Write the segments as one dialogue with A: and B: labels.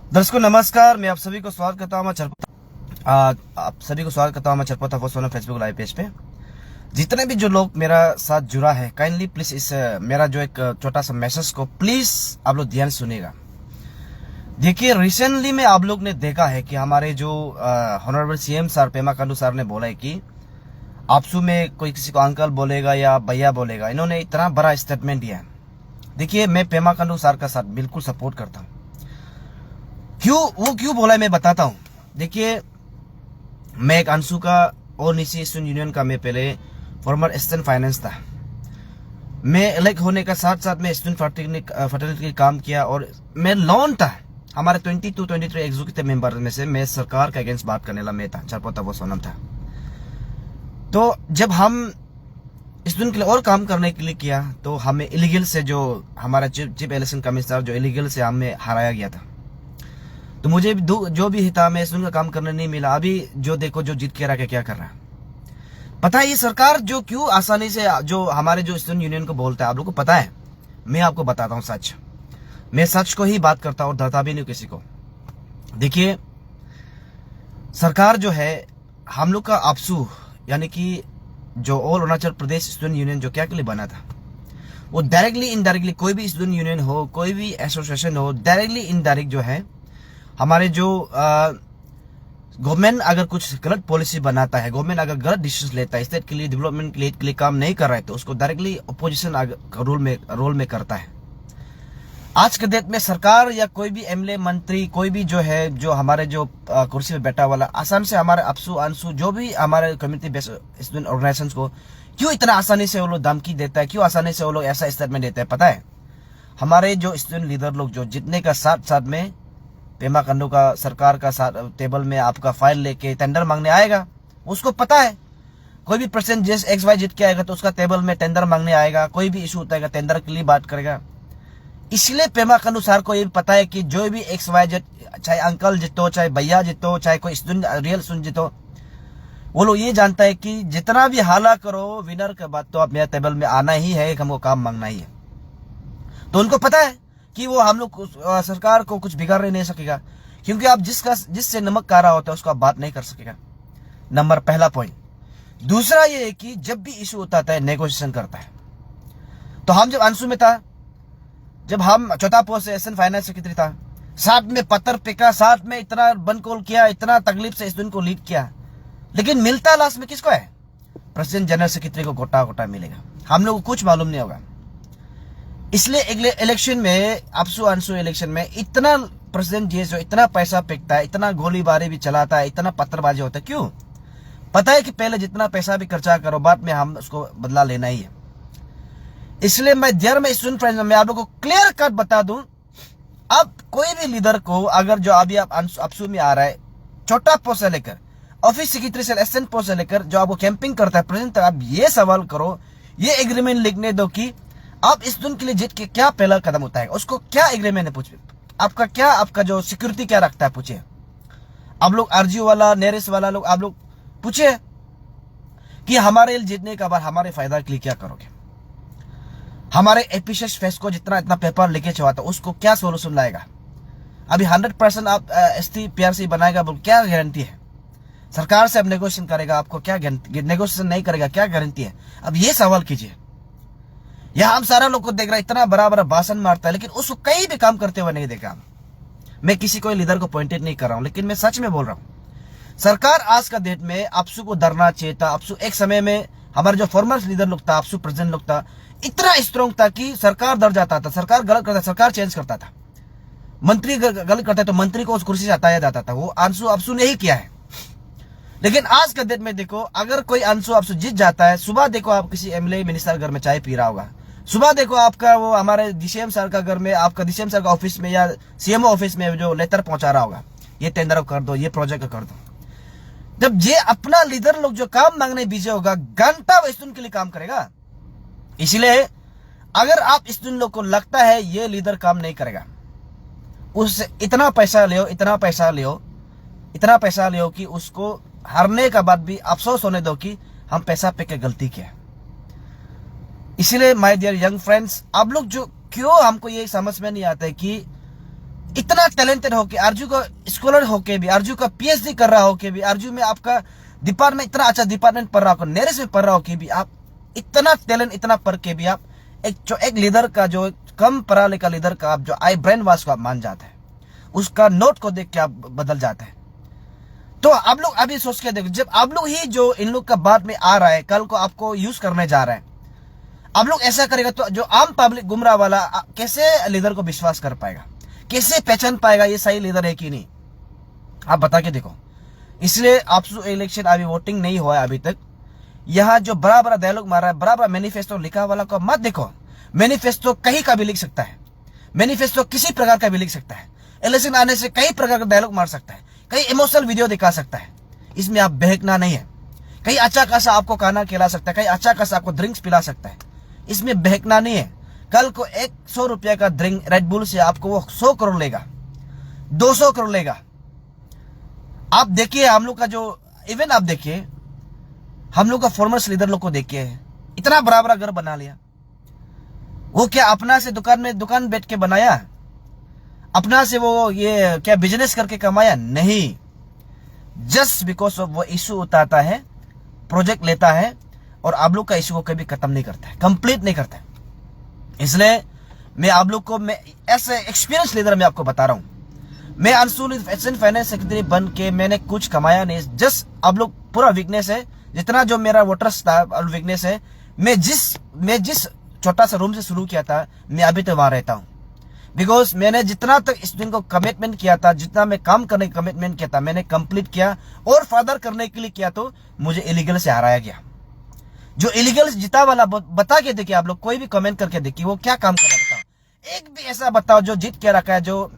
A: दर्शकों नमस्कार, मैं आप सभी को स्वागत करता हूँ मैं चरपता फोन फेसबुक लाइव पेज पे। जितने भी जो लोग मेरा साथ जुड़ा है, काइंडली प्लीज इस मेरा जो एक छोटा सा मैसेज को प्लीज आप लोग ध्यान सुनिएगा। देखिए, रिसेंटली में आप लोग ने देखा है कि हमारे जो honourable CM sir Pema Khandu sir ने बोला है कि आपसू में कोई किसी को अंकल बोलेगा या भैया बोलेगा। इन्होंने इतना बड़ा स्टेटमेंट दिया है। देखिए, मैं पेमा खांडू सर का साथ बिल्कुल सपोर्ट करता हूँ। क्यों बोला है मैं बताता हूँ। देखिए, मैं एक अंशु का और निशी स्टूडेंट यूनियन का मैं पहले फॉर्मर असिस्टेंट फाइनेंस था। मैं इलेक्ट होने का साथ साथ में स्टूडेंट फर्टिलिटी काम किया और मैं लोन था। हमारे 22-23 एग्जीक्यूटिव मेंबर में से मैं सरकार के अगेंस्ट बात करने वाला मैं था, चरपता वो सोनम था। तो जब हम स्टूडेंट के लिए और काम करने के लिए किया तो हमें इलीगल से जो हमारा चीफ इलेक्शन कमिश्नर जो इलीगल से हमें हराया गया था। तो मुझे जो भी था मैं स्टूडेंट का काम करने नहीं मिला। अभी जो देखो जो जीत के रहा क्या कर रहा है पता है। ये सरकार जो क्यों आसानी से जो हमारे जो स्टूडेंट यूनियन को बोलता है, आप लोग को पता है। मैं आपको बताता हूँ सच। मैं सच को ही बात करता हूँ और डरता भी नहीं किसी को। देखिए, सरकार जो है हम लोग का आपसू यानी कि जो all Arunachal Pradesh student union जो क्या के लिए बना था, वो डायरेक्टली इनडायरेक्टली कोई भी स्टूडेंट यूनियन हो, कोई भी एसोसिएशन हो, डायरेक्टली इनडायरेक्ट जो है हमारे जो गवर्नमेंट अगर कुछ गलत पॉलिसी बनाता है, गवर्नमेंट अगर गलत डिसीजन लेता है, स्टेट के लिए डेवलपमेंट के लिए काम नहीं कर रहा है, तो उसको डायरेक्टली अपोजिशन रोल में करता है। आज के डेट में सरकार या कोई भी एमएलए मंत्री कोई भी जो है जो हमारे जो कुर्सी पे बैठा वाला आसान से हमारे अपसू अंशु जो भी हमारे कम्युनिटी बेस्ड स्टूडेंट ऑर्गेनाइजेशंस को क्यों इतना आसानी से वो लोग धमकी देता है, क्यों आसानी से वो लोग ऐसा स्टेटमेंट देता है पता है। हमारे जो स्टूडेंट लीडर लोग जो जितने का साथ साथ में पेमा खांडू का सरकार का टेबल में आपका फाइल लेके टेंडर मांगने आएगा, उसको पता है कोई भी प्रेसिडेंट जिस XY जीत के आएगा तो उसका टेबल में टेंडर मांगने आएगा। कोई भी इशू होता है टेंडर के लिए बात करेगा। इसलिए पेमा खांडू सर को ये भी पता है कि जो भी XY चाहे अंकल जीतो, चाहे भैया जीतो, चाहे कोई स्टूडेंट रियल स्टूडेंट जीतो, वो लोग ये जानता है कि जितना भी हाला करो विनर के बाद तो आप मेरे टेबल में आना ही है, हमको काम मांगना ही है। तो उनको पता है कि वो हम लोग सरकार को कुछ बिगाड़ नहीं सकेगा, क्योंकि आप जिससे नमक कारा होता है उसको आप बात नहीं कर सकेगा। नंबर पहला पॉइंट। दूसरा ये है कि जब भी इशू होता है नेगोशिएशन करता है। तो हम जब अंशु में था, जब हम चौथा पोस्ट से एसएन फाइनेंस सेक्रेटरी था, साथ में पत्थर फेंका, साथ में इतना बन कॉल किया, इतना तकलीफ से स्टूडेंट को लीड किया, लेकिन मिलता लास्ट में किसको है? प्रेसिडेंट जनरल सेक्रेटरी को गोटा मिलेगा। हम लोग को कुछ मालूम नहीं होगा। इसलिए इलेक्शन में अपसू अंशु इलेक्शन में इतना प्रेसिडेंट जी जो इतना पैसा फेंकता है, इतना गोलीबारी भी चलाता है, इतना पत्थरबाजी होता है, क्यों? पता है कि पहले जितना पैसा भी खर्चा करो बाद में हम उसको बदला लेना ही है। इसलिए मैं स्टूडेंट फ्रेंड्स में आप लोग को क्लियर कट बता दूं, अब कोई भी लीडर को अगर जो अभी आप अपसू में आ रहा है, छोटा पोस्ट से लेकर ऑफिस सेक्रेटरी से असिस्टेंट पोस्ट से लेकर जो आपको कैंपिंग करता है प्रेसिडेंट तक, आप ये सवाल करो, ये एग्रीमेंट लिखने दो कि आप इस दिन के लिए जीत के क्या पहला कदम उठाएगा, उसको क्या एग्रीमेंट है पूछिए, आपका जो सिक्योरिटी क्या रखता है पूछिए। आप लोग आरजीओ वाला नेरिस वाला लोग आप लोग पूछिए कि हमारे जीतने का बाद हमारे फायदा के लिए क्या करोगे। हमारे एपिशेस फेस को जितना इतना पेपर लीकेज हुआ था उसको क्या सोल्यूशन लाएगा। अभी 100% आप ST PRC बनाएगा, क्या गारंटी है? सरकार से अब नेगोशिएशन करेगा, आपको क्या नेगोशिएशन नहीं करेगा, क्या गारंटी है? अब ये सवाल कीजिए। यह हम सारा लोग को देख रहा है, इतना बड़ा बड़ा भाषण मारता है लेकिन उसको कहीं भी काम करते हुए नहीं देखा। मैं किसी को लीडर को पॉइंटेड नहीं कर रहा हूं, लेकिन मैं सच में बोल रहा हूं, सरकार आज का डेट में आपसू को डरना चाहिए था। आपसू एक समय में हमारे जो फॉर्मर लीडर लोग था, आपसू प्रेसिडेंट लोग था, इतना स्ट्रॉन्ग था कि सरकार डर जाता था, सरकार गलत करता, सरकार चेंज करता था, मंत्री गलत करता तो मंत्री को उस कुर्सी से हटाया जाता था। वो आपसू ने ही किया है। लेकिन आज के डेट में देखो, अगर कोई आपसू जीत जाता है, सुबह देखो आप किसी एमएलए मिनिस्टर घर में चाय पी रहा होगा, सुबह देखो आपका वो हमारे DCM सर का घर में, आपका DCM सर का ऑफिस में या CMO ऑफिस में जो लेटर पहुंचा रहा होगा, ये टेंडर कर दो, ये प्रोजेक्ट कर दो। जब ये अपना लीडर लोग जो काम मांगने बिजी होगा, घंटा वो स्टूडेंट के लिए काम करेगा। इसलिए अगर आप स्टूडेंट लोग को लगता है ये लीडर काम नहीं करेगा, उससे इतना पैसा लियो कि उसको हारने का बाद भी अफसोस होने दो कि हम पैसा पे के गलती किया। इसलिए माय डियर यंग फ्रेंड्स, आप लोग जो क्यों हमको ये समझ में नहीं आता है कि इतना टैलेंटेड होके, आरजू का स्कॉलर होके भी, आरजू का पीएचडी कर रहा होके भी, आरजू में आपका डिपार्टमेंट इतना अच्छा डिपार्टमेंट पढ़ रहा हो, नेरेस में पढ़ रहा हो कि भी आप इतना टैलेंट इतना पढ़ के भी आप एक लीडर का, जो कम पढ़ा लिखा लीडर का आप जो आई ब्रेन वॉश को आप मान जाते हैं, उसका नोट को देख के आप बदल जाते हैं। तो आप लोग अभी सोच के देखो, जब आप लोग ही जो इन लोग का बात में आ रहा है, कल को आपको यूज करने जा रहा है, आप लोग ऐसा करेगा तो जो आम पब्लिक गुमराह वाला कैसे लीडर को विश्वास कर पाएगा, कैसे पहचान पाएगा ये सही लीडर है कि नहीं? आप बता के देखो। इसलिए आप इलेक्शन अभी वोटिंग नहीं हुआ है अभी तक, यहाँ जो बड़ा बड़ा डायलॉग मारा है, बड़ा बड़ा मैनिफेस्टो लिखा वाला को मत देखो। मैनिफेस्टो कहीं का भी लिख सकता है, मैनिफेस्टो किसी प्रकार का भी लिख सकता है, इलेक्शन आने से कई प्रकार का डायलॉग मार सकता है, कई इमोशनल वीडियो दिखा सकता है। इसमें आप बहकना नहीं है। कहीं अच्छा खासा आपको खाना खिला सकता है, कहीं अच्छा खासा आपको ड्रिंक्स पिला सकता है, इसमें बहकना नहीं है। कल को 100 रुपया का ड्रिंक रेड बुल से आपको वो 100 करोड़ लेगा, 200 करोड़ लेगा। आप देखिए हम लोग का जो इवन आप देखिए हम लोग का फॉर्मर्स लीडर लोग को देखिए, इतना बड़ा बड़ा घर बना लिया। वो क्या अपना से दुकान बैठ के बनाया? अपना से वो ये क्या बिजनेस करके कमाया? नहीं, जस्ट बिकॉज ऑफ वो इशू उठाता है, प्रोजेक्ट लेता है और आप लोग का इशू को कभी खत्म नहीं करता है, कंप्लीट नहीं करता है। इसलिए मैं आप लोग को, मैं ऐसे एक्सपीरियंस लीडर मैं आपको बता रहा हूं। मैं अंशुल एशियन फाइनेंस सेक्रेटरी बन के मैंने कुछ कमाया नहीं, जस्ट आप लोग पूरा वीकनेस है, जितना जो मेरा वोटर्स था वीकनेस है, मैं जिस छोटा सा रूम से शुरू किया था, मैं अभी तक वहां रहता हूं। बिकॉज मैंने जितना तक स्टूडेंट को कमिटमेंट किया था, जितना मैं काम करने का कमिटमेंट किया था, मैंने कंप्लीट किया और फर्दर करने के लिए किया तो मुझे इलीगल से हराया गया। जो इलीगल जीता वाला बता के देखिए, आप लोग कोई भी कमेंट करके देखिए वो क्या काम कर रहा है, बताओ। एक भी ऐसा बताओ जो जीत के रखा है, जो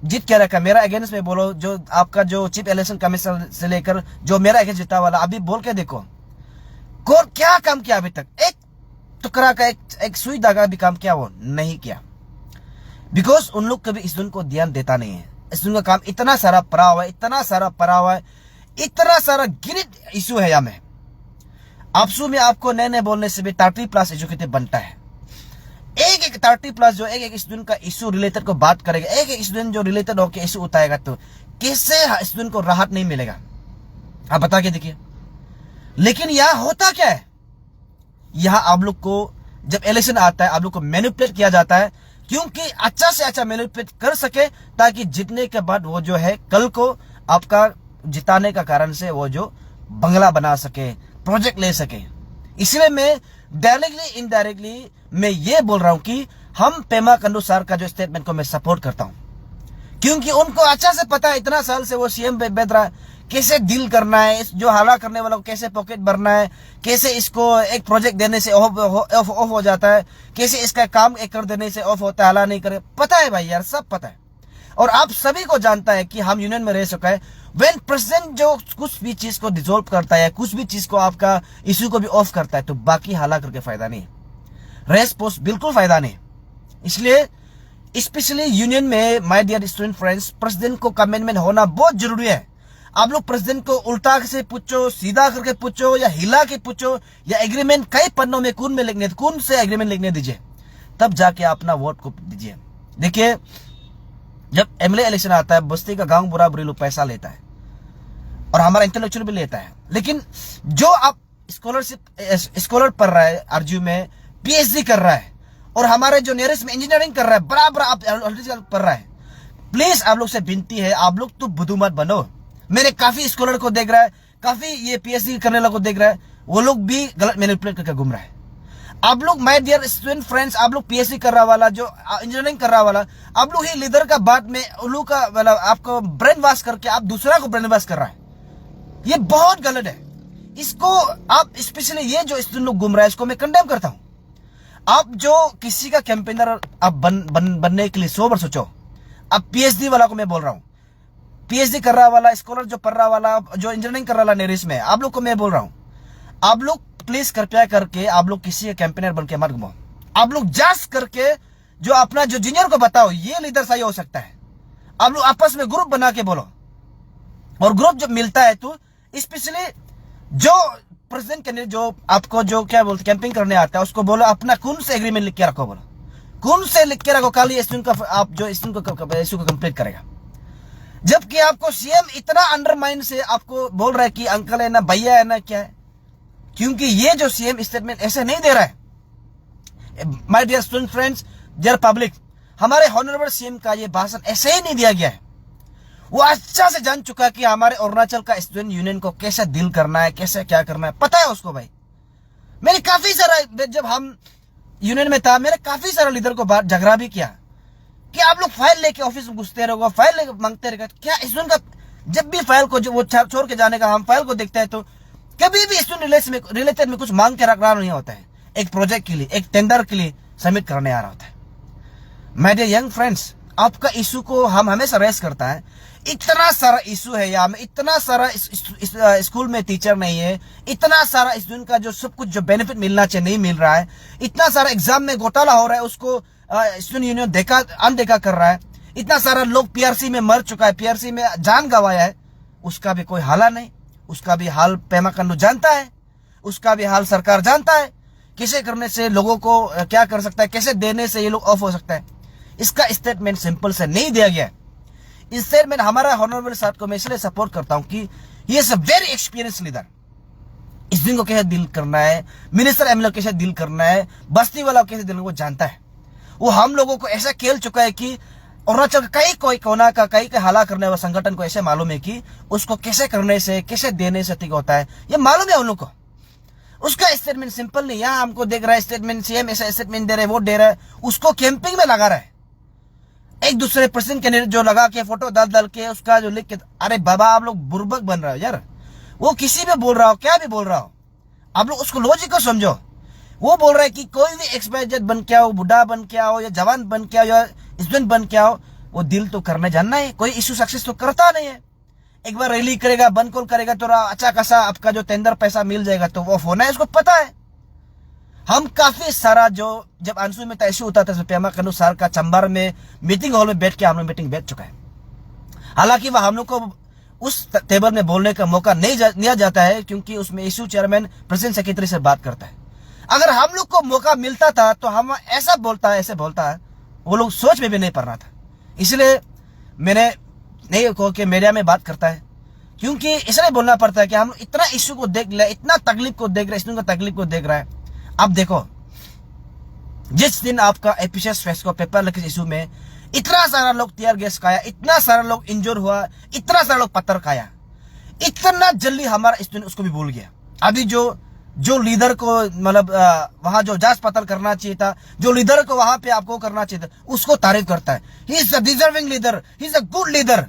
A: जीत के रखा है मेरा अगेंस्ट में बोलो, जो आपका जो चीफ इलेक्शन कमिश्नर से लेकर जो मेरा अगेंस्ट जीता वाला, अभी बोल के देखो कौन क्या काम किया अभी तक। एक टुकड़ा का एक सुई धागा भी काम किया वो नहीं किया। बिकॉज उन लोग कभी स्टूडेंट को ध्यान देता नहीं है। स्टूडेंट का काम इतना सारा पड़ा हुआ है, इतना सारा पड़ा हुआ है, इतना सारा गिरिट इशू है यहाँ में। आपसू में आपको नए नए बोलने से भी 30+ एजुकेटिव बनता है। एक 30+ जो एक स्टूडेंट का इशू रिलेटेड को बात करेगा, एक स्टूडेंट जो रिलेटेड होकर इशू उठाएगा, तो कैसे स्टूडेंट को राहत नहीं मिलेगा? आप बता के देखिए। लेकिन यहाँ होता क्या है, यहाँ आप लोग को जब इलेक्शन आता है आप लोग को मैनिपुलेट किया जाता है, क्योंकि अच्छा से अच्छा मैनिपुलेट कर सके, ताकि जीतने के बाद वो जो है कल को आपका जिताने का कारण से वो जो बंगला बना सके, प्रोजेक्ट ले सके। इसलिए मैं डायरेक्टली इनडायरेक्टली मैं ये बोल रहा हूं कि हम पेमा खांडू सर का जो स्टेटमेंट को मैं सपोर्ट करता हूं, क्योंकि उनको अच्छा से पता है, इतना साल से वो सीएम पे बैठ रहा है, कैसे डील करना है, जो हाला करने वाला को कैसे पॉकेट भरना है, कैसे इसको एक प्रोजेक्ट देने से ऑफ हो जाता है, कैसे इसका काम एक कर देने से ऑफ होता है, हाला नहीं करे, पता है भाई यार, सब पता है। और आप सभी को जानता है कि हम यूनियन में रह चुका है। व्हेन प्रेसिडेंट जो कुछ भी चीज को डिसॉल्व करता है, कुछ भी चीज को आपका इश्यू को भी ऑफ करता है, तो बाकी हाला करके फायदा नहीं, रेस पोस्ट बिल्कुल फायदा नहीं। इसलिए स्पेशली यूनियन में my dear student friends, president को कमेंटमेंट होना बहुत जरूरी है। आप लोग प्रेसिडेंट को उल्टा से पूछो, सीधा करके पूछो, या हिला के पूछो, या एग्रीमेंट कई पन्नों में कौन में लिखने, कौन से एग्रीमेंट लिखने दीजिए, तब जाके अपना वोट को दीजिए। देखिए जब एमएलए इलेक्शन आता है, बस्ती का गांव बुरा बुरी लोग पैसा लेता है और हमारा इंटेलेक्चुअल भी लेता है। लेकिन जो आप स्कॉलर पढ़ रहा है, आरजू में पीएचडी कर रहा है, और हमारे जो नियरेस्ट में इंजीनियरिंग कर रहा है, बराबर आप पढ़ रहा है, प्लीज आप लोग से विनती है, आप लोग तो बुद्धू मत बनो। मैंने काफी स्कॉलर को देख रहा है, काफी ये पीएचडी करने वालों को देख रहा है, वो लोग भी गलत मैनिपुलेट करके घूम रहा है। आप लोग माय डियर स्टूडेंट फ्रेंड्स, आप लोग पीएचडी कर रहा वाला, जो इंजीनियरिंग कर रहा वाला, आप लोग ही लीडर का बात में उन लोग का मतलब आपको ब्रेन वॉश करके आप दूसरा को ब्रेन वॉश कर रहा है। ये बहुत गलत है। इसको आप स्पेशली ये जो स्टूडेंट लोग घूम रहा है, इसको मैं कंडेम करता हूं। आप जो किसी का कैंपेनर आप बनने के लिए 100 बार सोचो। अब पीएचडी वाला को मैं बोल रहा हूं, पीएचडी कर रहा वाला, स्कॉलर जो पढ़ रहा वाला, जो इंजीनियरिंग कर रहा वाला नेरिस में, आप लोग को मैं बोल रहा हूं, आप लोग प्लीज कृपया करके आप लोग किसी के कैंपेनर बन के मत घुमाओ। आप लोग जांच करके जो अपना जो जूनियर को बताओ ये लीडर सही हो सकता है। आप लोग आपस में ग्रुप बना के बोलो, और ग्रुप जब मिलता है तो स्पेशली जो प्रेसिडेंट कैंडिडेट जो आपको जो क्या बोलते कैंपिंग करने आता है, उसको बोलो अपना कौन से एग्रीमेंट लिख के रखो, बोलो सुकून से लिख के रखो, कल ये स्टूडेंट का आप जो स्टूडेंट को इशू को कंप्लीट करेगा। जबकि आपको सीएम इतना अंडरमाइन से आपको बोल रहा है कि अंकल है ना, भैया है ना, क्या है, क्योंकि ये जो सीएम स्टेटमेंट ऐसे नहीं दे रहा है। My dear student friends, dear public, हमारे हॉनरेबल सीएम का ये भाषण ऐसे ही नहीं दिया गया है। वो अच्छा से जान चुका कि हमारे अरुणाचल का स्टूडेंट यूनियन को कैसे डील करना है, कैसे क्या करना है, पता है उसको भाई। मैंने काफी सारा, जब हम यूनियन में था, मैंने काफी सारा लीडर को बात झगड़ा भी किया कि आप लोग फाइल लेके ऑफिस में घुसते रहोगे, फाइल लेके मांगते रहेगा। क्या स्टूडेंट का जब भी फाइल को जो वो छोड़ के जाने का, हम फाइल को देखते हैं तो कभी भी स्टूडेंट रिलेटेड में कुछ मांग के रख रहा नहीं होता है। एक प्रोजेक्ट के लिए, एक टेंडर के लिए सबमिट करने आ रहा होता है। माय डियर यंग फ्रेंड्स, आपका इशू को हम हमेशा रेस करता है। इतना सारा इशू है यहाँ में, इतना सारा स्कूल में टीचर नहीं है, इतना सारा स्टूडेंट का जो सब कुछ जो बेनिफिट मिलना चाहिए नहीं मिल रहा है, इतना सारा एग्जाम में घोटाला हो रहा है, उसको स्टूडेंट यूनियन अनदेखा कर रहा है, इतना सारा लोग पीआरसी में मर चुका है, पीआरसी में जान गंवाया है, उसका भी कोई हाल नहीं। उसका भी हाल पेमा खांडू जानता है, उसका भी हाल सरकार जानता है। कैसे करने से लोगों को क्या कर सकता है, कैसे देने से ये लोग ऑफ हो सकता है, इसका स्टेटमेंट सिंपल से नहीं दिया गया। इस स्टेटमेंट हमारा हॉनरेबल साहब को मैं इसलिए सपोर्ट करता हूं कि ये is a very experience leader. इस दिन को कैसे डील करना है, मिनिस्टर एमएलए कैसे डील करना है, बस्ती वाला कैसे डील, वो जानता है। वो हम लोगों को ऐसा खेल चुका है कि अरुणाचल का कई कोई कोना का कई के हाला करने वाला संगठन को ऐसे मालूम है कि उसको कैसे करने से, कैसे देने से ठीक होता है, ये मालूम है उन लोग को। उसका स्टेटमेंट सिंपल नहीं, यहाँ हमको देख रहा है स्टेटमेंट, सीएम ऐसा स्टेटमेंट दे रहे, वो दे रहा है, उसको कैंपिंग में लगा रहा है। एक दूसरे प्रेसिडेंट कैंडिडेट जो लगा के फोटो डाल के उसका जो लिख के, अरे बाबा आप लोग बुर्बक बन रहे हो यार। वो किसी भी बोल रहा हो, क्या भी बोल रहा हो, आप लोग उसको लॉजिक को समझो। वो बोल रहा है कि कोई भी एक्सपायर्ड बन के आओ, बुढ़ा बन के आओ, या जवान बन के आओ, या स्टूडेंट बन के आओ, वो दिल तो करने जानना है। कोई इशू सक्सेस तो करता नहीं है। एक बार रैली करेगा, बंद कॉल करेगा तो अच्छा खासा आपका जो टेंडर पैसा मिल जाएगा तो वो होना है, उसको पता है। हम काफी सारा जो जब आंसू में इशू होता था पेमा खांडू सर का चंबर में मीटिंग हॉल में बैठ के हम लोग मीटिंग बैठ चुका है। हालांकि वह हम लोग को उस टेबल में बोलने का मौका नहीं दिया जाता है, क्योंकि उसमें इशू चेयरमैन प्रेसिडेंट सेक्रेटरी से बात करता है। अगर हम लोग को मौका मिलता था तो हम ऐसा बोलता है, ऐसे बोलता है, वो लोग सोच में भी नहीं पड़ रहा था। इसलिए मैंने नहीं कहो कि मीडिया में बात करता है, क्योंकि इसलिए बोलना पड़ता है कि हम इतना इशू को देख रहे, इतना तकलीफ को देख रहे, स्टूडेंट का तकलीफ को देख रहा है। अब देखो, जिस दिन आपका एपिसेस फेस्ट को पेपर लीकेज इशू में इतना सारा लोग टीयर गैस खाया, इतना सारा लोग इंजोर हुआ, इतना सारा लोग पत्थर खाया, इतना जल्दी हमारा स्टूडेंट उसको भी भूल गया। अभी जो लीडर को मतलब वहां जो जांच पड़ताल करना चाहिए था, जो लीडर को वहां पे आपको करना चाहिए था, उसको तारीफ करता है, he is a deserving leader, he is a good leader.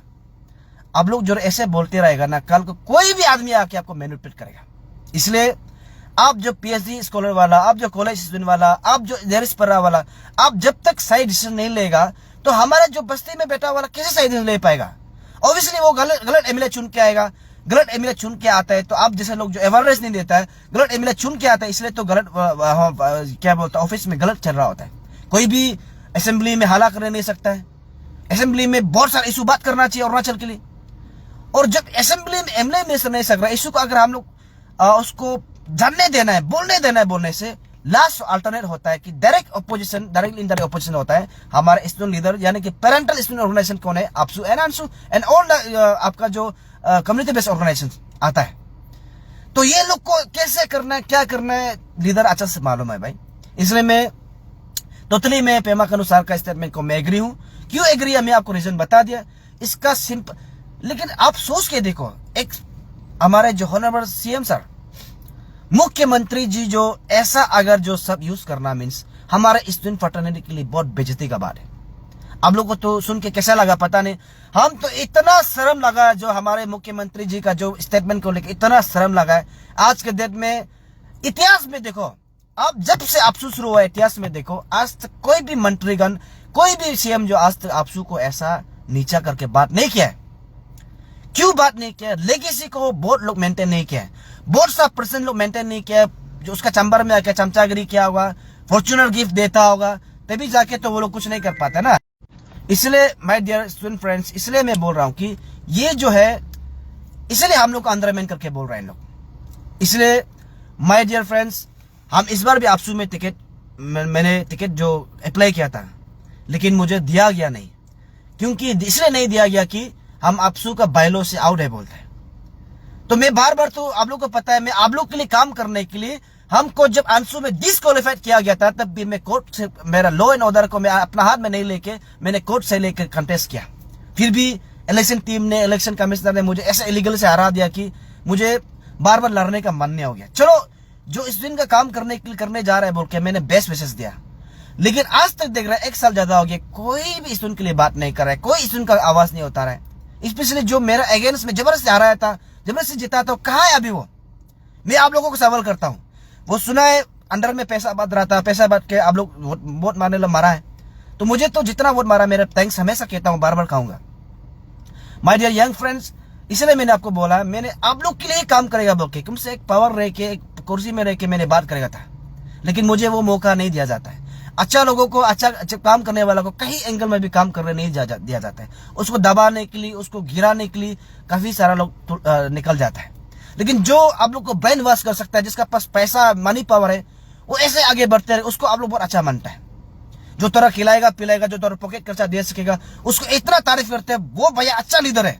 A: आप लोग जो ऐसे बोलते रहेगा ना, कल को कोई भी आदमी आके आपको मैनिपुलेट करेगा। इसलिए आप जो पीएचडी स्कॉलर वाला, आप जो कॉलेज स्टूडेंट वाला, आप जो देरिस पढ़ा वाला, आप जब तक सही डिसीजन नहीं लेगा तो हमारा जो बस्ती में बैठा वाला कैसे सही डिसीजन ले पाएगा। ऑब्वियसली वो गलत एमएलए चुन के आएगा, गलत एमएलए चुन के आता है तो आप जैसे लोग जो अवेयरनेस नहीं देता है, गलत एमएलए चुन के आता है, इसलिए तो गलत क्या बोलता है, ऑफिस में गलत चल रहा होता है। कोई भी असेंबली में हाला करने नहीं सकता है। असेंबली में बहुत सारा इशू बात करना चाहिए अरुणाचल के लिए, और जब असेंबली में एमएलए में नहीं सक रहा इशू को, अगर हम लोग उसको जानने देना है, बोलने देना है, बोलने से लास्ट अल्टरनेट होता है कि direct opposition, directly indirect opposition होता है। हमारे स्टूडेंट लीडर यानी कि पेरेंटल स्टूडेंट ऑर्गेनाइजेशन कौन है, आपसू एंड अंशु एंड ऑल आपका जो कम्युनिटी बेस्ड ऑर्गेनाइजेशन आता है। तो ये लोग को कैसे करना है, क्या करना है, लीडर अच्छा से मालूम है भाई। इसलिए मैं टोटली मैं पेमा खांडू सर का स्टेटमेंट को मैं एग्री हूं। क्यों एग्री है मैं आपको रीजन बता दिया। इसका सिंपल, लेकिन आप सोच के देखो, एक हमारे जो हॉनरेबल सीएम सर, मुख्यमंत्री जी जो ऐसा अगर जो सब यूज करना मीन्स हमारे स्टूडेंट फ्रेटर्निटी के लिए बहुत बेइज्जती का बात है। आप लोगों को तो सुन के कैसा लगा पता नहीं, हम तो इतना शर्म लगा जो हमारे मुख्यमंत्री जी का जो स्टेटमेंट को लेकर इतना शर्म लगा है। आज के डेट में इतिहास में देखो, अब जब से आपसू शुरू हुआ इतिहास में देखो, आज तक कोई भी मंत्रीगण, कोई भी सीएम जो आज तक आपसू को ऐसा नीचा करके बात नहीं किया है। क्यों बात नहीं किया? लेगेसी को बहुत लोग मेंटेन नहीं किया है, बहुत सा पर्सन लोग मेंटेन नहीं किया। जो उसका चैम्बर में आके चमचागिरी किया होगा, फॉर्च्यूनर गिफ्ट देता होगा, तभी जाके तो वो लोग कुछ नहीं कर पाते ना। इसलिए माय डियर स्टूडेंट फ्रेंड्स, इसलिए मैं बोल रहा हूं कि ये जो है, इसलिए हम लोग को अंडरमाइन करके बोल रहे हैं लोग। इसलिए माय डियर फ्रेंड्स, हम इस बार भी आपसू में टिकट मैंने टिकट जो अप्लाई किया था, लेकिन मुझे दिया गया नहीं। क्योंकि इसलिए नहीं दिया गया कि हम आपसू का बायलो से आउट है बोलते हैं। तो मैं बार बार, तो आप लोग को पता है, मैं आप लोग के लिए काम करने के लिए, हमको जब आंसू में डिस्क्वालीफाइड किया गया था तब भी मैं कोर्ट से, मेरा लॉ एंड ऑर्डर को मैं अपना हाथ में नहीं लेके मैंने कोर्ट से लेकर कंटेस्ट किया। फिर भी इलेक्शन टीम ने, इलेक्शन कमिश्नर ने मुझे ऐसे इलीगल से हरा दिया कि मुझे बार बार लड़ने का मन नहीं हो गया। चलो, जो इस दिन का काम करने के लिए करने जा रहा है बोल के मैंने बेस्ट विशेष दिया, लेकिन आज तक देख रहा है 1 साल ज्यादा हो गया, कोई भी इस दिन के लिए बात नहीं कर रहा है, कोई इस दिन का आवाज नहीं उतारा है। स्पेशली जो मेरा अगेंस्ट में जबरदस्ती हराया था, जबरदस्ती जिता था, कहाँ है अभी वो? मैं आप लोगों को सवाल करता हूँ। वो सुना है अंडर में पैसा बांट रहा था, पैसा बांट के आप लोग वोट मारने लग मारा है। तो मुझे तो जितना वोट मारा, मेरा थैंक्स हमेशा कहता हूँ, बार बार कहूंगा। माय डियर यंग फ्रेंड्स, इसलिए मैंने आपको बोला, मैंने आप लोग के लिए काम करेगा बोल के, कम से एक पावर रह के, एक कुर्सी में रह के मैंने बात करेगा था, लेकिन मुझे वो मौका नहीं दिया जाता है। अच्छा लोगों को, अच्छा काम करने वाला को कहीं एंगल में भी काम करने नहीं दिया जाता है। उसको दबाने के लिए, उसको गिराने के लिए काफी सारा लोग निकल जाता है। लेकिन जो आप लोग को ब्रेन वॉश कर सकता है, जिसका पास पैसा, मनी पावर है, वो ऐसे आगे बढ़ते रहे, उसको आप लोग बहुत अच्छा मानता है। जो तरह खिलाएगा पिलाएगा, जो तरह पॉकेट खर्चा दे सकेगा, उसको इतना तारीफ करते हैं, वो भैया अच्छा लीडर है।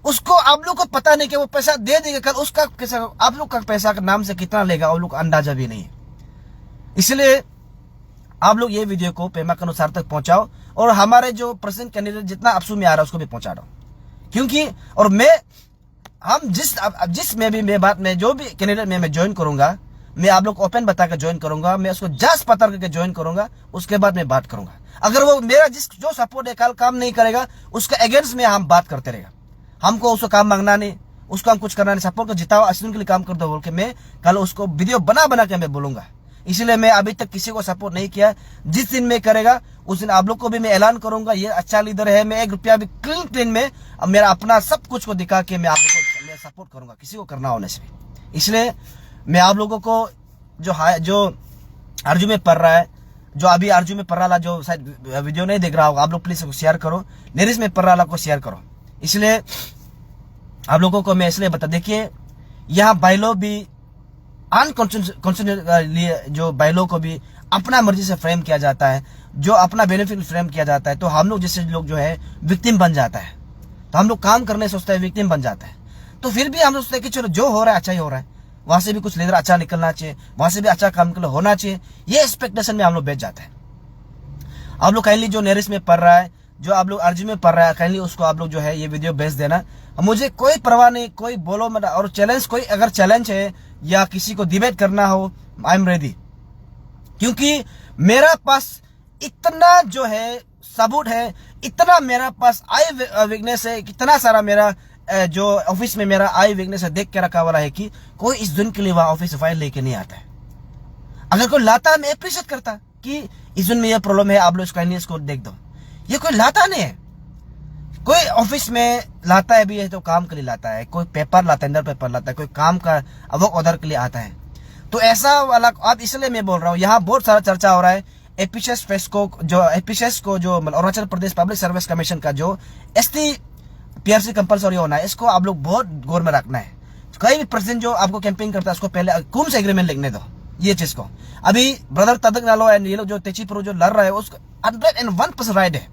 A: उसको आप लोग को पता नहीं कि वो पैसा दे देगा, कल उसका कैसा, आप लोग का पैसा के नाम से कितना लेगा, आप लोग को अंदाजा भी नहीं है। इसलिए आप लोग ये वीडियो को पेमा के अनुसार तक पहुंचाओ, और हमारे जो प्रेसिडेंट कैंडिडेट जितना आपसू में आ रहा है उसको भी पहुंचा दो। क्योंकि और हम जिस में भी मैं बात में, जो भी कैंडिडेट में मैं ज्वाइन करूंगा, मैं आप लोग ओपन बता कर ज्वाइन करूंगा, मैं उसको जांच पता करके ज्वाइन करूंगा, उसके बाद मैं बात करूंगा। अगर वो मेरा जो सपोर्ट है कल काम नहीं करेगा, उसका अगेंस्ट में हम बात करते रहेगा। हमको उसको काम मांगना नहीं, उसको हम कुछ करना नहीं, सपोर्ट को जिताओ, अश्विन के लिए काम कर दो बोल के मैं कल उसको वीडियो बना के मैं बोलूंगा। इसलिए मैं अभी तक किसी को सपोर्ट नहीं किया। जिस दिन में करेगा उस दिन आप लोग को भी मैं ऐलान करूंगा, ये अच्छा लीडर है। मैं 1 रुपया भी क्लीन में मेरा अपना सब कुछ को दिखा के मैं आप लोगों को मैं सपोर्ट करूंगा, किसी को करना होने से भी। इसलिए मैं आप लोगों को जो आरजू में पढ़ रहा है, जो अभी आरजू में पढ़ रहा, जो शायद वीडियो नहीं देख रहा होगा, आप लोग प्लीज शेयर करो, नेरिस में पढ़ रहा को शेयर करो। इसलिए आप लोगों को मैं इसलिए बता, देखिए यहाँ बाइलो भी अनकॉन्स्टिट्यूशनल जो बाइलो को भी अपना मर्जी से फ्रेम किया जाता है, जो अपना बेनिफिट फ्रेम किया जाता है, तो हम लोग जैसे लोग जो है विक्टिम बन जाता है। तो हम लोग काम करने सोचते हैं, विक्टिम बन जाता है। तो फिर भी हम सोचते हैं कि चलो जो हो रहा है अच्छा ही हो रहा है, वहां से भी कुछ लीडर अच्छा निकलना चाहिए, वहां से भी अच्छा काम होना चाहिए, ये एक्सपेक्टेशन में हम लोग बैठ जाते हैं। आप लोग काइंडली जो नेरिस में पढ़ रहा है, जो आप लोग आरजी में पढ़ रहा है, काइंडली उसको आप लोग जो है ये वीडियो भेज देना। मुझे कोई परवाह नहीं, कोई बोलो मत। और चैलेंज, कोई अगर चैलेंज है या किसी को डिबेट करना हो, आई एम रेडी। क्योंकि मेरा पास इतना जो है सबूत है, इतना मेरा पास आई वीकनेस है, इतना सारा मेरा जो ऑफिस में मेरा आई वीकनेस है देख के रखा वाला है कि कोई इस दिन के लिए वहां ऑफिस फाइल लेके नहीं आता है। अगर कोई लाता है मैं अप्रिशिएट करता कि इस दिन में यह प्रॉब्लम है, आप लोग इसको देख दो। ये कोई लाता नहीं है। कोई ऑफिस में लाता है भी है तो काम के लिए लाता है, कोई पेपर लाता है, अंदर पेपर लाता है, कोई काम का वर्क ऑर्डर के लिए आता है। तो ऐसा वाला अब इसलिए मैं बोल रहा हूँ, यहाँ बहुत सारा चर्चा हो रहा है एपीएस को जो Arunachal Pradesh public service commission का जो एसटी पीआरसी कंपलसरी होना है, इसको आप लोग बहुत गौर में रखना है। कोई भी प्रेसिडेंट जो आपको कैंपेन करता है उसको पहले कुम से एग्रीमेंट लिखने दो। ये चीज को अभी ब्रदर तदक नालो एंड ये लोग जो तेची प्रो जो लड़ रहा है उसको 101% राइट है।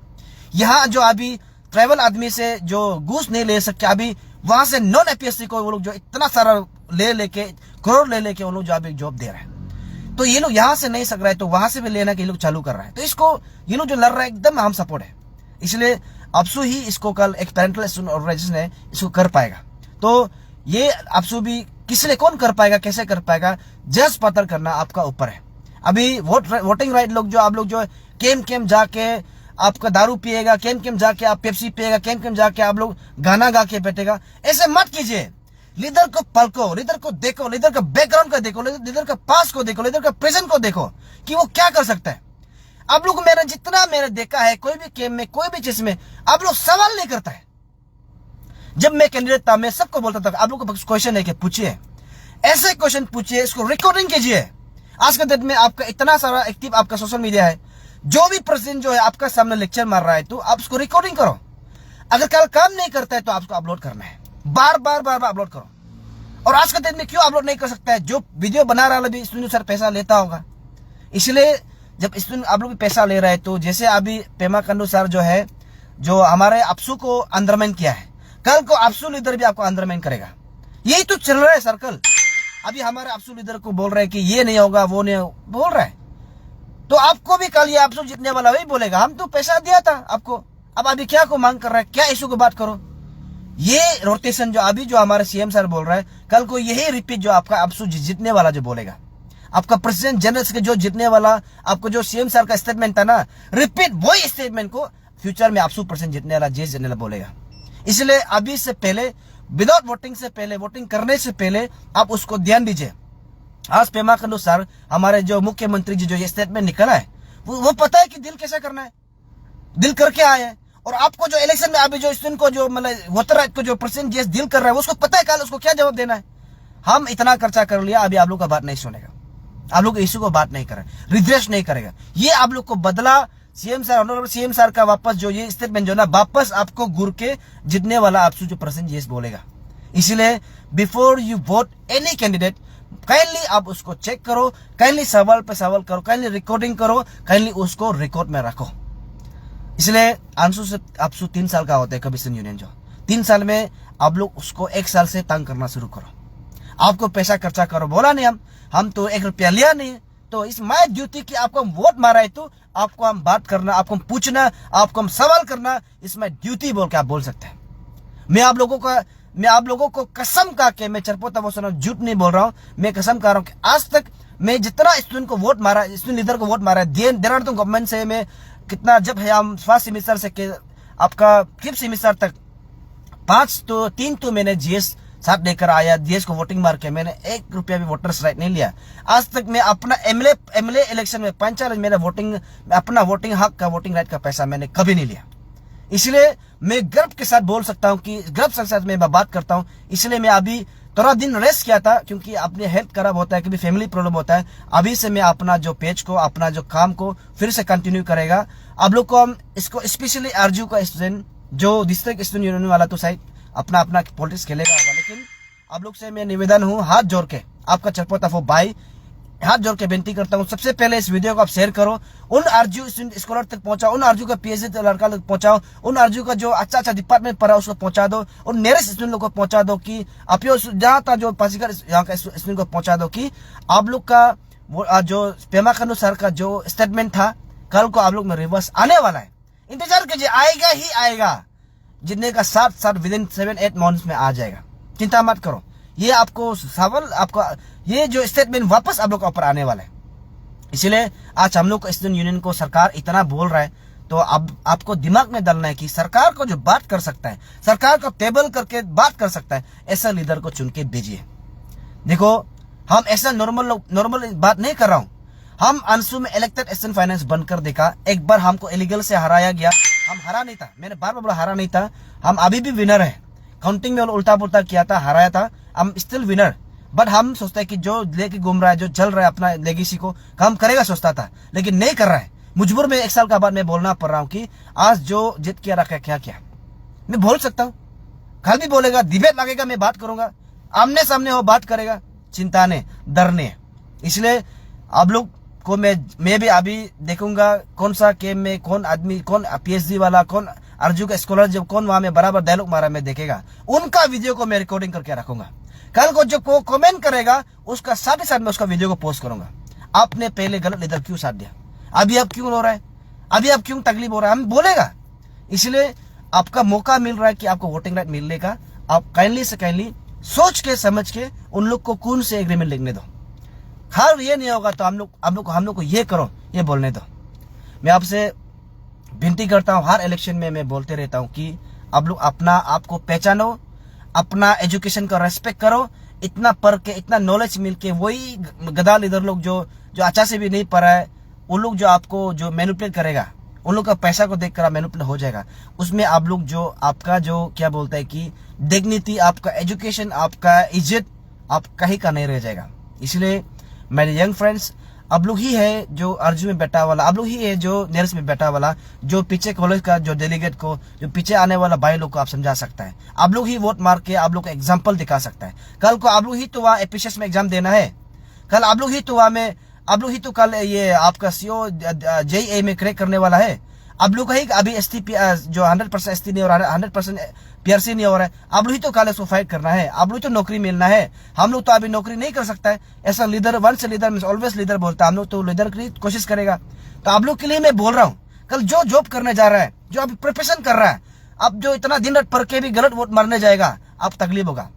A: यहाँ जो अभी ट्राइबल आदमी से जो घूस नहीं ले सकते, अभी वहां से नॉन एपीएससी को वो लोग जो इतना सारा लेके करोड़ लेके वो लोग जो अभी जॉब दे रहे हैं, तो ये लोग यहाँ से नहीं सक रहा है तो वहां से भी लेना के लोग चालू कर रहा है। तो इसको ये लोग जो लड़ रहा है एकदम हम सपोर्ट है। इसलिए आपसू ही इसको कल एक पेरेंटल ऑर्गेनाइजेशन है इसको कर पाएगा। तो ये आपसू भी किस लिए कौन कर पाएगा, कैसे कर पाएगा, जज पता करना आपका ऊपर है। अभी वोटिंग राइट लोग जो आप लोग जो केम जाके आपका दारू पिएगा, केम जाके आप पेप्सी पिएगा, केम जाके आप लोग गाना गा के बैठेगा, ऐसे मत कीजिए। लीडर को पलको, लीडर को देखो, लीडर का बैकग्राउंड को देखो, लीडर का पास को देखो, लीडर का प्रेजेंट को देखो कि वो क्या कर सकता है। आप लोग जितना मैंने देखा है कोई भी गेम में, कोई भी चीज में आप लोग सवाल नहीं करता है। जब मैं कैंडिडेट था मैं सबको बोलता था आप लोग को क्वेश्चन है कि पूछिए, ऐसे क्वेश्चन पूछिए, इसको रिकॉर्डिंग कीजिए। आज के डेट में आपका इतना सारा एक्टिव आपका सोशल मीडिया है, जो भी प्रेसिडेंट जो है आपका सामने लेक्चर मार रहा है तो आप उसको रिकॉर्डिंग करो। अगर कल काम नहीं करता है तो आपको अपलोड करना है, बार बार अपलोड करो। और आज के डेट में क्यों अपलोड नहीं कर सकता है? जो वीडियो बना रहा है भी सर पैसा लेता होगा, इसलिए जब स्टूडेंट आप लोग पैसा ले रहे हैं तो जैसे अभी पेमा खांडू सर जो है, जो हमारे अपसू को अंडरमाइन किया है, कल को अपसू लीडर भी आपको अंडरमाइन करेगा। यही तो चल रहा है सर्कल। अभी हमारे अपसू लीडर को बोल रहे हैं कि ये नहीं होगा, वो नहीं बोल रहा है, तो आपको भी कल ये अपसू जीतने वाला वही बोलेगा, हम तो पैसा दिया था आपको, अब अभी क्या को मांग कर रहा है, क्या इशू को बात करो। ये रोटेशन जो अभी जो हमारे सीएम सर बोल रहा है, कल को यही रिपीट जो आपका अपसू जीतने वाला जो बोलेगा, आपका प्रेसिडेंट जनरल के जो जीतने वाला, आपको जो सीएम सर का स्टेटमेंट था ना, रिपीट वही स्टेटमेंट को फ्यूचर में अपसू प्रेसिडेंट जीतने वाला जीतने वाला बोलेगा। इसलिए अभी से पहले, विदाउट वोटिंग से पहले, वोटिंग करने से पहले आप उसको ध्यान दीजिए। आज पेमा खांडू सर, हमारे जो मुख्यमंत्री जी जो ये स्टेटमेंट निकला है, वो पता है कि दिल कैसा करना है, दिल करके आए हैं। और आपको जो इलेक्शन में अभी जो स्टूडेंट को जो मतलब वोटर राइट को जो परसेंट जीएस डील कर रहा है, उसको पता है कल उसको क्या जवाब देना है। हम इतना खर्चा कर लिया, अभी आप लोग का बात नहीं सुनेगा, आप लोग इशू को बात नहीं करें, रिफ्रेश नहीं करेगा। ये आप लोग को बदला CM sir, honourable CM sir का वापस जो ये स्टेटमेंट जो ना, वापस आपको घूर के जितने वाला आपसे जो परसेंट जीएस बोलेगा। इसलिए before you won't any candidate, kindly आप उसको चेक करो, काइंडली सवाल पे सवाल करो, काइंडली रिकॉर्डिंग करो, काइंडली उसको रिकॉर्ड में रखो। इसलिए अंशु से अपसू 3 साल का होता है कमीशन यूनियन, जो 3 साल में आप लोग उसको 1 साल से तंग करना शुरू करो। आपको पैसा खर्चा करो, बोला नहीं हम तो 1 रुपया लिया नहीं, तो इस माय ड्यूटी की आपको हम वोट मारा है, तो आपको हम बात करना, आपको हम पूछना, आपको हम सवाल करना, इस माय ड्यूटी बोल के आप बोल सकते हैं। मैं आप लोगों को कसम खा के, मैं चरपोता वो सुना, झूठ नहीं बोल रहा हूँ, मैं कसम खा रहा हूँ कि आज तक मैं जितना स्टूडेंट को वोट मारा, स्टूडेंट लीडर को वोट मारा है, देहरादून गवर्नमेंट से मैं कितना, जब है हम फर्स्ट सेमिस्टर से आपका 5th सेमिस्टर तक 3 तो मैंने जीएस साथ लेकर आया, जीएस को वोटिंग मार के मैंने 1 रुपया भी वोटर्स राइट नहीं लिया। आज तक मैं अपना एमएलए इलेक्शन में पंचायत मेरा अपना वोटिंग हक का, वोटिंग राइट का पैसा मैंने कभी नहीं लिया। इसलिए मैं गर्व के साथ बोल सकता हूँ कि गर्व के साथ मैं बात करता हूँ। इसलिए मैं अभी थोड़ा दिन रेस्ट किया था, क्योंकि अपने हेल्थ खराब होता है, कभी फैमिली प्रॉब्लम होता है। अभी से मैं अपना जो पेज को, अपना जो काम को फिर से कंटिन्यू करेगा। आप लोग को हम इसको स्पेशली आरजू का स्टूडेंट जो डिस्ट्रिक्ट स्टूडेंट यूनियन वाला तो शायद अपना पॉलिटिक्स खेलेगा होगा, लेकिन आप लोग से मैं निवेदन हूँ, हाथ जोड़ के आपका चरपोता फो भाई हाथ जोड़ के विनती करता हूँ, सबसे पहले इस वीडियो को आप शेयर करो, उन आरजू स्कॉलर तक पहुंचाओ, उन आरजू का पीएचडी लड़का तक पहुंचाओ, उन आरजू का जो अच्छा डिपार्टमेंट पढ़ा उसको पहुंचा दो, और नियरेस्ट स्टूडेंट लोग को पहुंचा दो कि आप जहाँ था जो पासीघाट यहाँ का स्टूडेंट को पहुंचा दो कि आप लोग का वो जो पेमा खांडू सर का जो स्टेटमेंट था, कल को आप लोग में रिवर्स आने वाला है। इंतजार कीजिए, आएगा ही आएगा, जितने का साथ विद इन 7-8 मंथ्स में आ जाएगा, चिंता मत करो। ये आपको सवाल, आपका ये जो स्टेटमेंट वापस आप लोग का ऊपर आने वाला है। इसलिए आज हम लोग स्टूडेंट यूनियन को सरकार इतना बोल रहा है, तो अब आपको दिमाग में डालना है कि सरकार को जो बात कर सकता है, सरकार को टेबल करके बात कर सकता है, ऐसा लीडर को चुन के भेजिए। देखो, हम ऐसा नॉर्मल बात नहीं कर रहा हूं। हम अंशु में इलेक्टेड एशियन फाइनेंस बनकर देखा, एक बार हमको इलीगल से हराया गया, हम हरा नहीं था, मैंने बार बार हरा नहीं था, हम अभी भी विनर है। काउंटिंग में उल्टा पुल्टा किया था, हराया था, हम स्टिल विनर। बट हम सोचते हैं कि जो लेके घूम रहा है, जो चल रहा है अपना लेगेसी को, काम करेगा सोचता था, लेकिन नहीं कर रहा है। मुजबूर में 1 साल का बाद मैं बोलना पड़ रहा हूँ कि आज जो जिद किया रखा क्या क्या मैं बोल सकता हूँ। कल भी बोलेगा, डिबेट लगेगा, मैं बात करूंगा, आमने सामने हो बात करेगा, चिंता ने डरने। इसलिए आप लोग को मैं भी अभी देखूंगा कौन सा गेम में कौन आदमी, कौन पीएचडी वाला, कौन अर्जू का स्कॉलर, जब कौन वहां में बराबर डायलॉग मारा मैं देखेगा, उनका वीडियो को मैं रिकॉर्डिंग करके रखूंगा। कल को जो कमेंट करेगा उसका साथ ही साथ मैं उसका वीडियो को पोस्ट करूंगा। आपने पहले गलत लीडर क्यों साथ दिया, अभी आप क्यों रो रहा है, अभी आप क्यों तकलीफ हो रहा है, हम बोलेगा। इसलिए आपका मौका मिल रहा है कि आपको वोटिंग राइट मिलने का। आप काइंडली से काइंडली सोच के समझ के उन लोग को कौन से एग्रीमेंट लिखने दो। हर ये नहीं होगा तो हम लोग को ये करो, ये बोलने दो। मैं आपसे विनती करता हूँ, हर इलेक्शन में मैं बोलते रहता हूँ कि आप लोग अपना आपको पहचानो, अपना एजुकेशन का रेस्पेक्ट करो। इतना पढ़ के, इतना नॉलेज मिल के, वही गधा लीडर लोग जो अच्छा से भी नहीं पढ़ा है, उन लोग जो आपको जो मैनिपुलेट करेगा, उन लोग का पैसा को देखकर आप मैनिपुलेट हो जाएगा। उसमें आप लोग जो आपका जो क्या बोलता है कि डिग्निटी, आपका एजुकेशन, आपका इज्जत आप कहीं का नहीं रह जाएगा। इसलिए मेरे यंग फ्रेंड्स, आप लोग ही है जो अर्जू में बैठा वाला, आप लोग ही है जो नेरस में बैठा वाला, जो पीछे कॉलेज का जो डेलीगेट को, जो पीछे आने वाला भाई लोग को आप समझा सकता है। आप लोग ही वोट मार के आप लोग को एग्जाम्पल दिखा सकता है। कल को आप लोग ही तो वहाँ एपीसीएस में एग्जाम देना है, कल आप लोग ही तो वहाँ में आप लोग ही तो कल ये आपका सीओ जेईई में क्रैक करने वाला है। आप लोग कहीं अभी एसटी जो 100% एसटी नहीं हो रहा है, 100% पीआरसी नहीं हो रहा है, आप लोग ही तो कल इसको फाइट करना है, आप लोग तो नौकरी मिलना है। हम लोग तो अभी नौकरी नहीं कर सकता है। ऐसा leader once leader always leader बोलता है, हम लोग तो लीडर की कोशिश करेगा। तो आप लोग के लिए मैं बोल रहा हूँ, कल जो जॉब करने जा रहा है, जो अभी प्रिपरेशन कर रहा है, अब जो इतना दिन रात पढ़ के भी गलत वोट मारने जाएगा, आप तकलीफ होगा।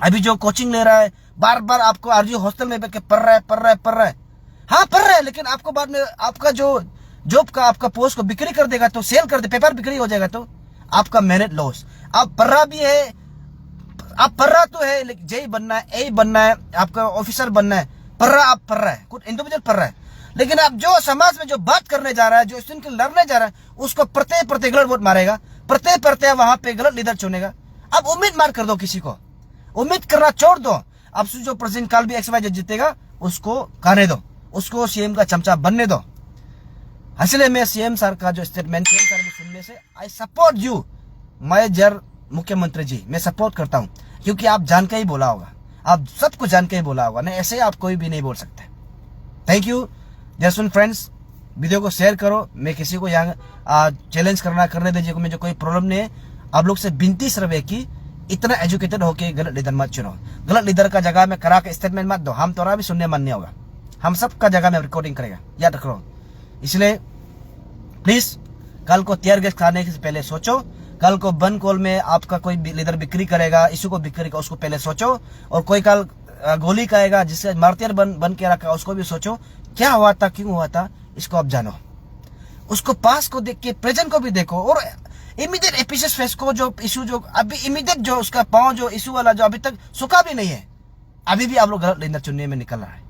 A: अभी जो कोचिंग ले रहा है, बार बार आपको आरजी हॉस्टल में बैठ के पढ़ रहा है, हाँ पढ़ रहा है, लेकिन आपको बाद में आपका जो जॉब का आपका पोस्ट को बिक्री कर देगा, तो सेल कर दे, पेपर बिक्री हो जाएगा, तो आपका मेहनत लॉस। आप पढ़ रहा भी है, आप पढ़ रहा तो है, लेकिन जेई बनना है, ए बनना है, आपका ऑफिसर बनना है, पढ़ रहा है, कुछ इंडिविजुअल पढ़ रहा है, लेकिन आप जो समाज में जो बात करने जा रहा है, जो स्टूडेंट के लड़ने जा रहा है, उसको प्रत्येक गलत वोट मारेगा, प्रत्येक वहां पे गलत लीडर चुनेगा। अब उम्मीद मार कर दो, किसी को उम्मीद करना छोड़ दो। अब जो प्रेसिडेंट काल भी XYZ जीतेगा, उसको कहने दो, उसको सीएम का चमचा बनने दो। इसलिए मैं सीएम सर का जो स्टेटमेंट सुनने से आई सपोर्ट यू, मैं जर मुख्यमंत्री जी, मैं सपोर्ट करता हूं, क्योंकि आप जान के ही बोला होगा, आप सबको जान के ही बोला होगा, नहीं ऐसे आप कोई भी नहीं बोल सकते। Thank you Jaswant friends, video को शेयर करो। मैं किसी को यहाँ चैलेंज करने दीजिए, मुझे कोई प्रॉब्लम नहीं है। आप लोग से विनती सिर्फ है कि इतना एजुकेटेड होके गलत लीडर मत चुनो, गलत लीडर का जगह में करा के स्टेटमेंट मत दो, हम तोरा भी सुनने मन नहीं होगा, हम सबका जगह में रिकॉर्डिंग करेगा, याद रखो। इसलिए प्लीज कल को टीयर गैस खाने से पहले सोचो, कल को बन कॉल में आपका कोई लीडर बिक्री करेगा, इशू को बिक्री का, उसको पहले सोचो। और कोई कल गोली खाएगा जिससे मारतीयर बन के रखा, उसको भी सोचो क्या हुआ था, क्यों हुआ था, इसको आप जानो। उसको पास को देख के प्रेजेंट को भी देखो, और इमीडिएट एपिसोड फेस को, जो इशू जो अभी इमीडिएट जो उसका पांव जो इशू वाला जो अभी तक सुखा भी नहीं है, अभी भी आप लोग गलत लीडर चुनने में निकल रहा है,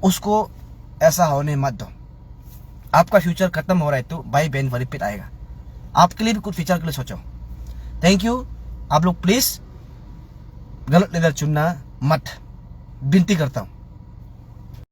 A: उसको ऐसा होने मत दो। आपका फ्यूचर खत्म हो रहा है तो भाई बहन रिपीट आएगा, आपके लिए भी कुछ फ्यूचर के लिए सोचो। Thank you. आप लोग प्लीज गलत लीडर चुनना मत, विनती करता हूं।